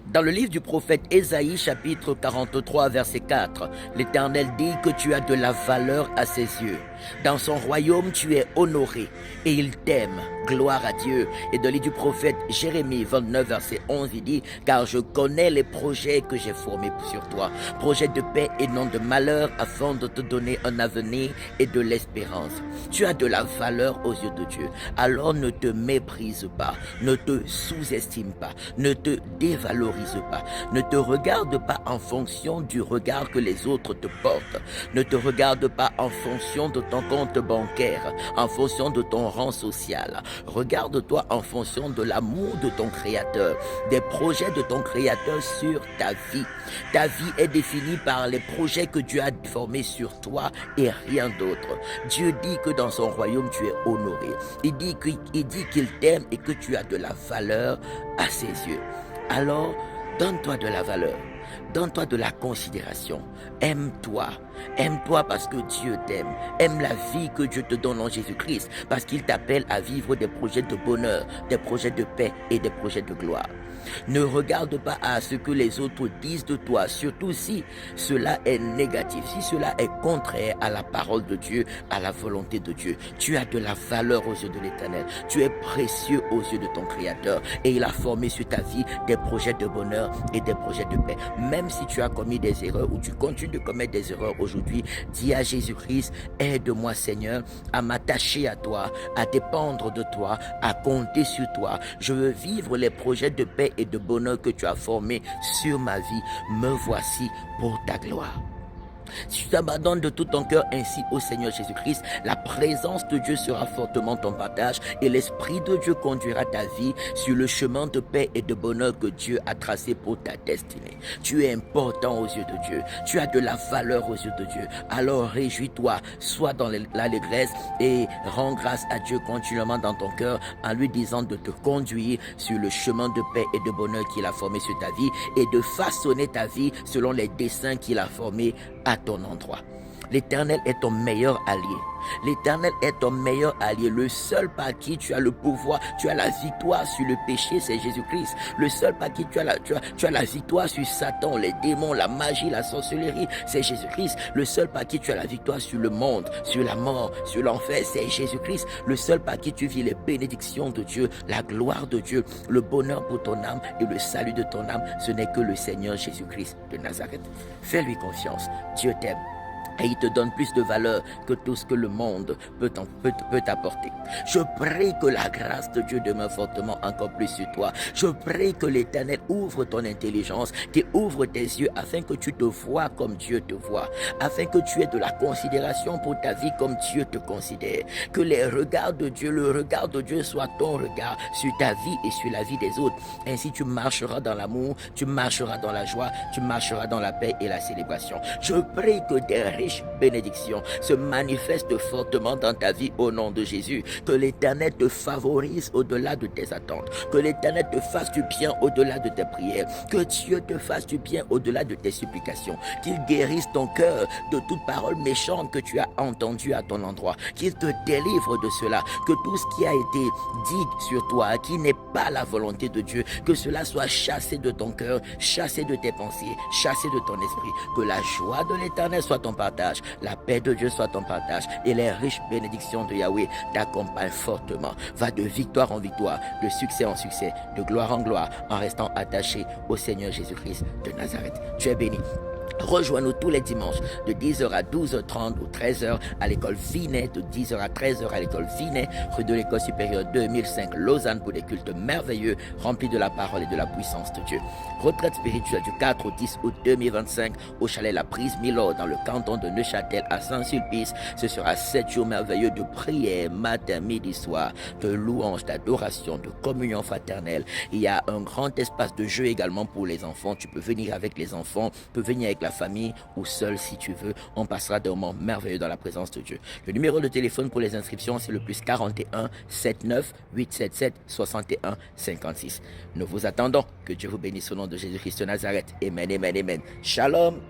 Dans le livre du prophète Ésaïe, chapitre 43, verset 4, l'Éternel dit que tu as de la valeur à ses yeux. Dans son royaume, tu es honoré et il t'aime. Gloire à Dieu. Et dans le livre du prophète Jérémie 29, verset 11, il dit, car je connais les projets que j'ai formés sur toi, projets de paix et non de malheur, afin de te donner un avenir et de l'espérance. Tu as de la valeur aux yeux de Dieu. Alors ne te méprise pas, ne te sous-estime pas, ne te dévalorise pas, ne te regarde pas en fonction du regard que les autres te portent, ne te regarde pas en fonction de ton compte bancaire, en fonction de ton rang social. Regarde-toi en fonction de l'amour de ton Créateur, des projets de ton Créateur sur ta vie. Ta vie est définie par les projets que Dieu a formés sur toi et rien d'autre. Dieu dit que dans son royaume, tu es honoré. Il dit qu'il t'aime et que tu as de la valeur à ses yeux. Alors, donne-toi de la valeur. Donne-toi de la considération. Aime-toi. Aime-toi parce que Dieu t'aime. Aime la vie que Dieu te donne en Jésus-Christ parce qu'il t'appelle à vivre des projets de bonheur, des projets de paix et des projets de gloire. Ne regarde pas à ce que les autres disent de toi, surtout si cela est négatif, si cela est contraire à la parole de Dieu, à la volonté de Dieu. Tu as de la valeur aux yeux de l'Éternel. Tu es précieux aux yeux de ton Créateur et il a formé sur ta vie des projets de bonheur et des projets de paix. Même si tu as commis des erreurs ou tu continues de commettre des erreurs aujourd'hui, dis à Jésus-Christ, aide-moi Seigneur à m'attacher à toi, à dépendre de toi, à compter sur toi. Je veux vivre les projets de paix et de bonheur que tu as formés sur ma vie. Me voici pour ta gloire. Si tu t'abandonnes de tout ton cœur ainsi au Seigneur Jésus-Christ, la présence de Dieu sera fortement ton partage et l'Esprit de Dieu conduira ta vie sur le chemin de paix et de bonheur que Dieu a tracé pour ta destinée. Tu es important aux yeux de Dieu. Tu as de la valeur aux yeux de Dieu. Alors réjouis-toi, sois dans l'allégresse et rends grâce à Dieu continuellement dans ton cœur en lui disant de te conduire sur le chemin de paix et de bonheur qu'il a formé sur ta vie et de façonner ta vie selon les desseins qu'il a formés à ton endroit. L'Éternel est ton meilleur allié. L'Éternel est ton meilleur allié. Le seul par qui tu as le pouvoir, tu as la victoire sur le péché, c'est Jésus-Christ. Le seul par qui tu as la victoire sur Satan, les démons, la magie, la sorcellerie, c'est Jésus-Christ. Le seul par qui tu as la victoire sur le monde, sur la mort, sur l'enfer, c'est Jésus-Christ. Le seul par qui tu vis les bénédictions de Dieu, la gloire de Dieu, le bonheur pour ton âme et le salut de ton âme, ce n'est que le Seigneur Jésus-Christ de Nazareth. Fais-lui confiance. Dieu t'aime. Et il te donne plus de valeur que tout ce que le monde peut t'apporter. Je prie que la grâce de Dieu demeure fortement encore plus sur toi. Je prie que l'Éternel ouvre ton intelligence, qu'il ouvre tes yeux afin que tu te vois comme Dieu te voit, afin que tu aies de la considération pour ta vie comme Dieu te considère. Que les regards de Dieu, le regard de Dieu soit ton regard sur ta vie et sur la vie des autres. Ainsi tu marcheras dans l'amour, tu marcheras dans la joie, tu marcheras dans la paix et la célébration. Je prie que des riches bénédictions se manifestent fortement dans ta vie au nom de Jésus. Que l'Éternel te favorise au-delà de tes attentes. Que l'Éternel te fasse du bien au-delà de tes prières. Que Dieu te fasse du bien au-delà de tes supplications. Qu'il guérisse ton cœur de toute parole méchante que tu as entendue à ton endroit. Qu'il te délivre de cela. Que tout ce qui a été dit sur toi, qui n'est pas la volonté de Dieu, que cela soit chassé de ton cœur, chassé de tes pensées, chassé de ton esprit. Que la joie de l'Éternel soit ton partage. La paix de Dieu soit ton partage et les riches bénédictions de Yahweh t'accompagnent fortement. Va de victoire en victoire, de succès en succès, de gloire en gloire, en restant attaché au Seigneur Jésus-Christ de Nazareth. Tu es béni. Rejoins-nous tous les dimanches de 10h à 12h30 ou 13h à l'école Vinet, de 10h à 13h à l'école Vinet, rue de l'école supérieure 2005 Lausanne pour des cultes merveilleux remplis de la parole et de la puissance de Dieu. Retraite spirituelle du 4 au 10 août 2025 au chalet La Prise Milord dans le canton de Neuchâtel à Saint-Sulpice. Ce sera 7 jours merveilleux de prière, matin, midi, soir, de louange, d'adoration, de communion fraternelle. Il y a un grand espace de jeu également pour les enfants. Tu peux venir avec les enfants, tu peux venir avec la famille ou seul si tu veux. On passera des moments merveilleux dans la présence de Dieu. Le numéro de téléphone pour les inscriptions, c'est le +41 79 877 61 56. Nous vous attendons. Que Dieu vous bénisse au nom de Jésus-Christ de Nazareth. Amen, amen, amen. Shalom.